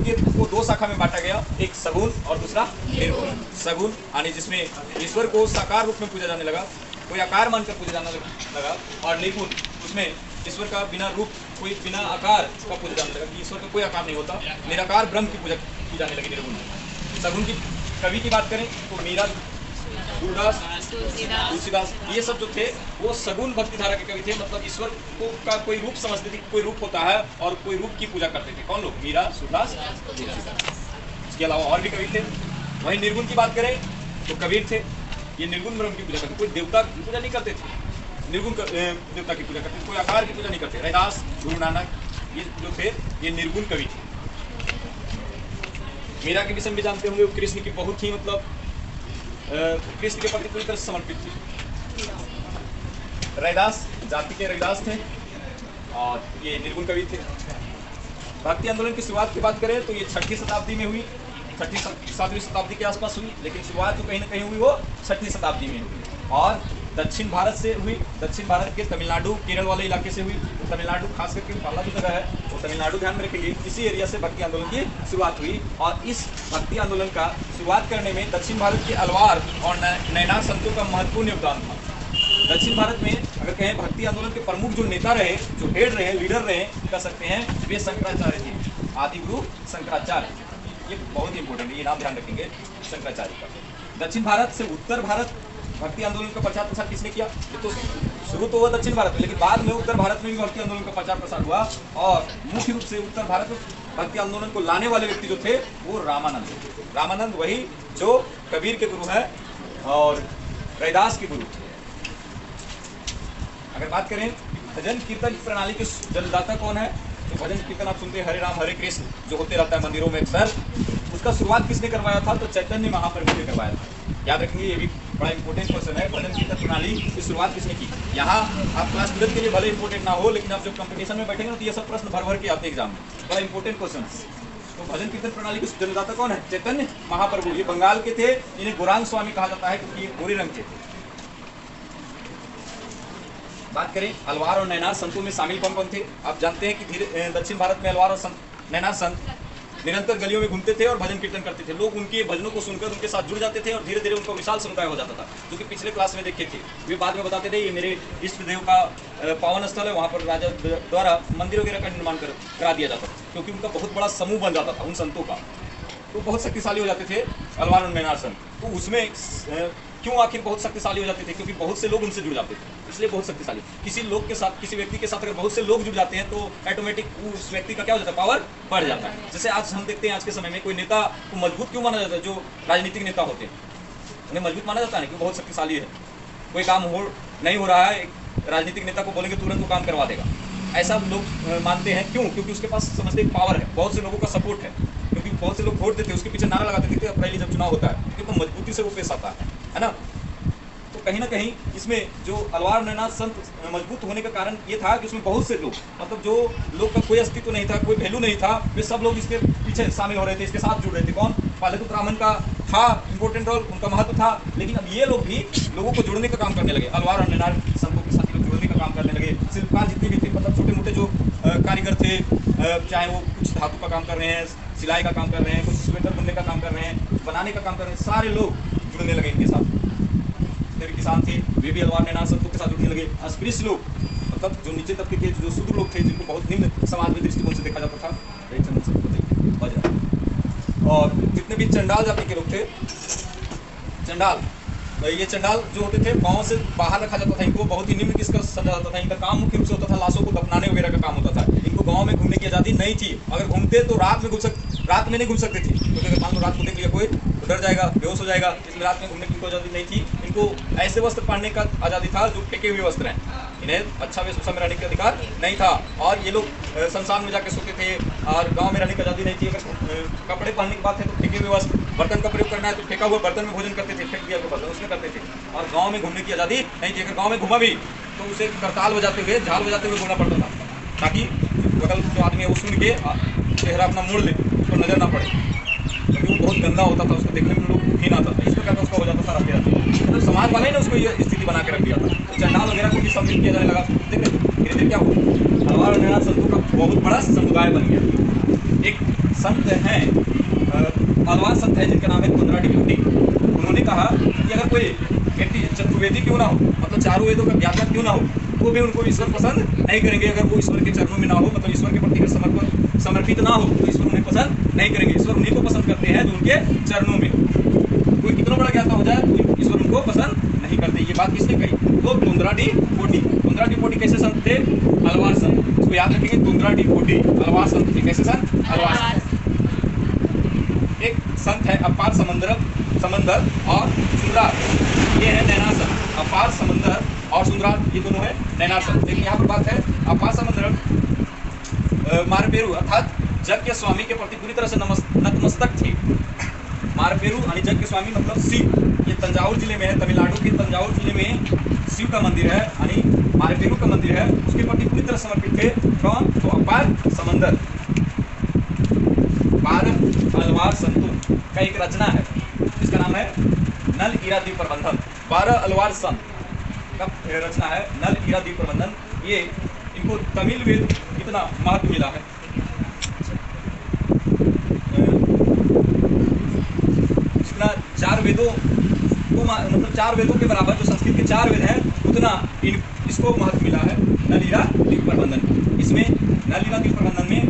के को दो शाखा में बांटा गया, एक सगुण और दूसरा निर्गुण। सगुण यानी जिसमें ईश्वर को साकार रूप में पूजा जाने लगा, कोई आकार मानकर पूजा जाने लगा, और निर्गुण उसमें ईश्वर का बिना रूप, कोई बिना आकार का पूजा जाने लगा कि ईश्वर का कोई आकार नहीं होता, निराकार ब्रह्म की पूजा की जाने लगी निर्गुण में। सगुण की कवि की बात करें तो मीरा, सूरदास, तुलसीदास, ये सब जो थे वो सगुण भक्ति धारा के कवि थे। मतलब ईश्वर को का कोई रूप समझते थे, कोई रूप होता है और कोई रूप की पूजा करते थे। कौन लोग? मीरा, सूरदास, तुलसीदास। इसके अलावा और भी कवि थे। वहीं निर्गुण की बात करें तो कबीर थे, ये निर्गुण ब्रह्म की पूजा करते, कोई देवता की पूजा नहीं करते थे, निर्गुण देवता की पूजा करते, कोई आकार की पूजा नहीं करते। रैदास, गुरु नानक, ये जो थे ये निर्गुण कवि थे। मीरा के विषय में जानते होंगे, कृष्ण की बहुत ही मतलब कृष्ण के प्रति पूरी तरह समर्पित थी। रैदास जाति के रैदास थे और ये निर्गुण कवि थे। भक्ति आंदोलन की शुरुआत की बात करें तो ये 6वीं शताब्दी में हुई, 6वीं-7वीं शताब्दी के आसपास हुई, लेकिन शुरुआत जो कहीं ना कहीं हुई वो 6वीं शताब्दी में हुई और दक्षिण भारत से हुई। दक्षिण भारत के तमिलनाडु, केरल वाले इलाके से हुई। तो तमिलनाडु खास करके पहला जो जगह है वो तमिलनाडु ध्यान में रखेंगे, इसी एरिया से भक्ति आंदोलन की शुरुआत हुई। और इस भक्ति आंदोलन का शुरुआत करने में दक्षिण भारत के अलवार और नैनार संतों का महत्वपूर्ण योगदान था। दक्षिण भारत में अगर कहें भक्ति आंदोलन के प्रमुख जो नेता रहे, जो हेड रहे, लीडर रहे, कह सकते हैं वे शंकराचार्य थे, आदि गुरु शंकराचार्य। ये बहुत ही इंपॉर्टेंट है, ये नाम ध्यान रखेंगे शंकराचार्य का। दक्षिण भारत से उत्तर भारत भक्ति आंदोलन का प्रचार प्रसार किसने किया? ये तो शुरू तो हुआ दक्षिण भारत में, लेकिन बाद में उत्तर भारत में भी भक्ति आंदोलन का प्रचार प्रसार हुआ और मुख्य रूप से उत्तर भारत में भक्ति आंदोलन को लाने वाले व्यक्ति जो थे वो रामानंद। रामानंद वही जो कबीर के गुरु है और रैदास के गुरु। अगर बात करें भजन कीर्तन प्रणाली के जन्मदाता कौन है, तो भजन कीर्तन आप सुनते हैं हरे राम हरे कृष्ण जो होते रहता है मंदिरों में अक्सर, उसका शुरुआत किसने करवाया था? तो चैतन्य महाप्रभु ने करवाया था। याद रखेंगे, ये भी बड़ा इंपॉर्टेंट क्वेश्चन है। भजन कीर्तन प्रणाली की शुरुआत किसने की? यहाँ आप क्लास 12 के लिए भले इंपॉर्टेंट ना हो, लेकिन आप जब कंपटीशन में बैठेंगे ना तो ये सब प्रश्न भर भर के आते हैं एग्जाम में, बड़ा इंपॉर्टेंट क्वेश्चन है। तो भजन कीर्तन प्रणाली के जन्मदाता कौन है? चैतन्य महाप्रभु। ये बंगाल के थे, इन्हें गौरांग स्वामी कहा जाता है क्योंकि ये गोरे रंग के थे। बात करें अलवार और नैनार संतों में शामिल कौन कौन थे? आप जानते हैं कि दक्षिण भारत में अलवार और नैनार संत निरंतर गलियों में घूमते थे और भजन कीर्तन करते थे। लोग उनके भजनों को सुनकर उनके साथ जुड़ जाते थे और धीरे धीरे उनका विशाल समुदाय हो जाता था। जो कि पिछले क्लास में देखे थे, वे बाद में बताते थे ये मेरे इष्ट देव का पावन स्थल है, वहाँ पर राजा द्वारा मंदिर वगैरह का निर्माण करा दिया जाता था, क्योंकि उनका बहुत बड़ा समूह बन जाता था उन संतों का। तो बहुत शक्तिशाली हो जाते थे अलवार और नैनार संत। तो उसमें क्यों आखिर बहुत शक्तिशाली हो जाते थे? क्योंकि बहुत से लोग उनसे जुड़ जाते थे, इसलिए बहुत शक्तिशाली। किसी लोग के साथ, किसी व्यक्ति के साथ अगर बहुत से लोग जुड़ जाते हैं तो ऑटोमेटिक उस व्यक्ति का क्या हो जाता है? पावर बढ़ जाता है। जैसे आज हम देखते हैं आज के समय में कोई नेता को मजबूत क्यों माना जाता है? जो राजनीतिक नेता होते हैं उन्हें मजबूत माना जाता है क्योंकि बहुत शक्तिशाली है। कोई काम नहीं हो रहा है, एक राजनीतिक नेता को बोलेंगे तुरंत वो काम करवा देगा, ऐसा लोग मानते हैं। क्यों? क्योंकि उसके पास समझते एक पावर है, बहुत से लोगों का सपोर्ट है, क्योंकि बहुत से लोग वोट देते हैं, उसके पीछे नारा लगाते थे अप्रैली जब चुनाव होता है, क्योंकि मजबूती से वो पेश आता है ना। तो कहीं ना कहीं इसमें जो अलवार नैनार संत मजबूत होने का कारण ये था कि उसमें बहुत से लोग, मतलब जो लोग का कोई अस्तित्व नहीं था, कोई वैल्यू नहीं था, वे सब लोग इसके पीछे शामिल हो रहे थे, इसके साथ जुड़ रहे थे। कौन? पहले तो ब्राह्मण का था इंपॉर्टेंट रोल, उनका महत्व था, लेकिन अब ये लोग भी लोगों को जोड़ने का काम करने लगे। अलवार और नैनार संतों के साथ लोग जोड़ने का काम करने लगे। शिल्पकार जितने भी थे, मतलब छोटे मोटे जो कारीगर थे, चाहे वो कुछ धातु का काम कर रहे हैं, सिलाई का काम कर रहे हैं, कुछ स्वेटर बुनने का काम कर रहे हैं, कुछ बनाने का काम कर रहे हैं, सारे लोग जुड़ने लगे इनके साथ। किसान थे वे भी अलवार नैनार संतों के साथ जुड़ने लगे। अस्पृश्य लोग, मतलब जो नीचे तबके के जो शूद्र लोग थे, जिनको बहुत निम्न समाज में दृष्टिकोण से देखा जाता था, और जितने भी चंडाल जाति के लोग थे, चंडाल, ये चंडाल जो होते थे गांव से बाहर रखा जाता था, इनको बहुत ही निम्न किसका समझा जाता था। इनका काम मुख्य रूप से होता था लाशों को दफनाने वगैरह का काम होता था। इनको गांव में घूमने की आज़ादी नहीं थी। अगर घूमते तो रात में नहीं घूम सकते थे, क्योंकि अगर मान लो रात को देख लिया कोई तो डर जाएगा, बेहोश हो जाएगा, इसलिए रात में घूमने की कोई आज़ादी नहीं थी। इनको ऐसे वस्त्र पहनने का आज़ादी था जो फेंके हुए वस्त्र हैं, इन्हें अच्छा वेशभूषा में रहने का अधिकार नहीं था। और ये लोग शमशान में जाकर सोते थे और गाँव में रहने की आज़ादी नहीं थी। अगर कपड़े पहनने की बात है तो फेंके हुए वस्त्र, बर्तन का प्रयोग करना है तो फेंका हुआ बर्तन में भोजन करते थे, फेंक दिया बर्तन उसमें करते थे। और गाँव में घूमने की आज़ादी नहीं थी। अगर गाँव में घूमा भी तो उसे करताल बजाते हुए, झाल बजाते हुए घूमना पड़ता था, ताकि बगल जो आदमी है वो सुन के चेहरा अपना मोड़ ले, उसको नजर ना पड़े, क्योंकि वो बहुत गंदा होता था, उसको देखने में लोग घिन आता था। इस प्रकार का उसका हो जाता था रात रात। तो समाज वाले ने उसको ये स्थिति बना के रख दिया था। तो चंडाल वगैरह को भी सम्मिलित किया जाने लगा। धीरे धीरे क्या हुआ? अलवार और नैनार संतों का बहुत बड़ा समुदाय बन गया। एक संत हैं, अलवार संत है जिनका नाम है कोंद्राटी पोटी। उन्होंने कहा कि अगर कोई व्यक्ति चतुर्वेदी क्यों ना हो, मतलब चारों वेदों का ज्ञाता क्यों ना हो, तो भी उनको ईश्वर पसंद नहीं करेंगे। अगर वो ईश्वर के चरणों में ना हो, मतलब ईश्वर के प्रति समर्पित ना हो, तो ईश्वर उन्हें पसंद नहीं करेंगे। ईश्वर उन्हीं को पसंद करते हैं जो उनके चरणों में। कोई कितना बड़ा ज्ञाता हो जाए तो ईश्वर उनको पसंद नहीं करते। ये बात किसने कही? तो कोंद्राटी पोटी। कोंद्राटी पोटी कैसे संत थे? अलवार संत। इसको याद रखेंगे, कोंद्राटी पोटी अलवार संत थे। कैसे संत? अलवार संत। एक संत है अपार समंदर और सुंदरार, ये है नैनार संत। अपार समंदर और सुंदरार, ये दोनों है नैनार संत। लेकिन यहाँ पर बात है, अपार समंदर मारपेरू अर्थात जग के स्वामी के प्रति पूरी तरह से नतमस्तक थे। मारपेरू यानी जग के स्वामी मतलब शिव। ये तंजावुर जिले में है, तमिलनाडु के तंजावुर जिले में शिव का मंदिर है, यानी मारपेरू का मंदिर है, उसके प्रति पूरी तरह समर्पित थे। कौन? तो अपार समंदर। 12 अलवार संतों का एक रचना है, इसका नाम है नल ईरा द्वीप प्रबंधन। 12 अलवार संत का रचना है नल ईरा द्वीप प्रबंधन। ये इनको तमिल वेद कितना महत्व मिला है। जितना 4 वेदों को, मतलब 4 वेदों के बराबर जो संस्कृत के 4 वेद हैं, उतना इसको महत्व मिला है नल ईरा द्वीप प्रबंधन। इसमें नल ईरा द्वीप प्रबंधन में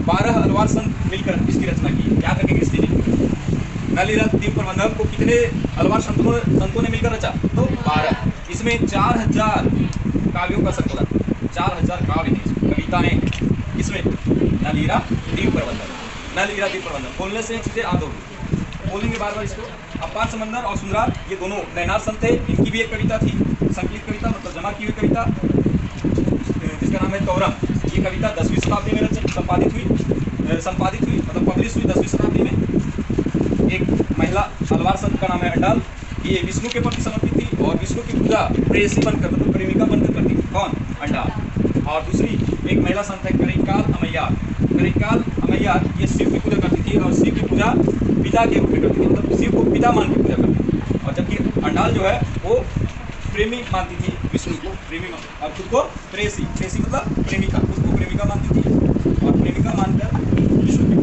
12 अलवार संत मिलकर इसकी रचना की। क्या करके किसने? नल ईरा द्वीप प्रबंधन को कितने अलवार संतों ने मिलकर रचा? तो 12। इसमें 4000 काव्यों का संकलन, 4000 काव्य हैं, कविताएं इसमें नल ईरा द्वीप प्रबंधन। नल ईरा द्वीप प्रबंधन बोलने से चीजें याद होगी, बोलेंगे बार बार इसको। अपार समंदर और सुंदरार ये दोनों नैनार संत थे। इनकी भी एक कविता थी, संकलित कविता मतलब जमा की हुई कविता, जिसका नाम है कौरम। ये कविता 10वीं शताब्दी में संपादित हुई मतलब पब्लिश हुई 10वीं शताब्दी में। एक महिला अलवार संत का नाम है अंडाल। ये विष्णु के प्रति समर्पित थी और विष्णु की पूजा प्रेयसी बनकर मतलब प्रेमिका बनकर करती थी। कौन? अंडाल। और दूसरी एक महिला संत है करिकाल अमैयार। करिकाल अमैयार ये शिव की पूजा करती थी और शिव की पूजा पिता के रूप में करती थी, मतलब शिव को पिता मान के पूजा करती थी। और जबकि अंडाल जो है वो प्रेमी मानती थी विष्णु को, प्रेमी और खुद को प्रेयसी मतलब प्रेमिका, खुद को प्रेमिका मानती थी और प्रेमिका मानकर विष्णु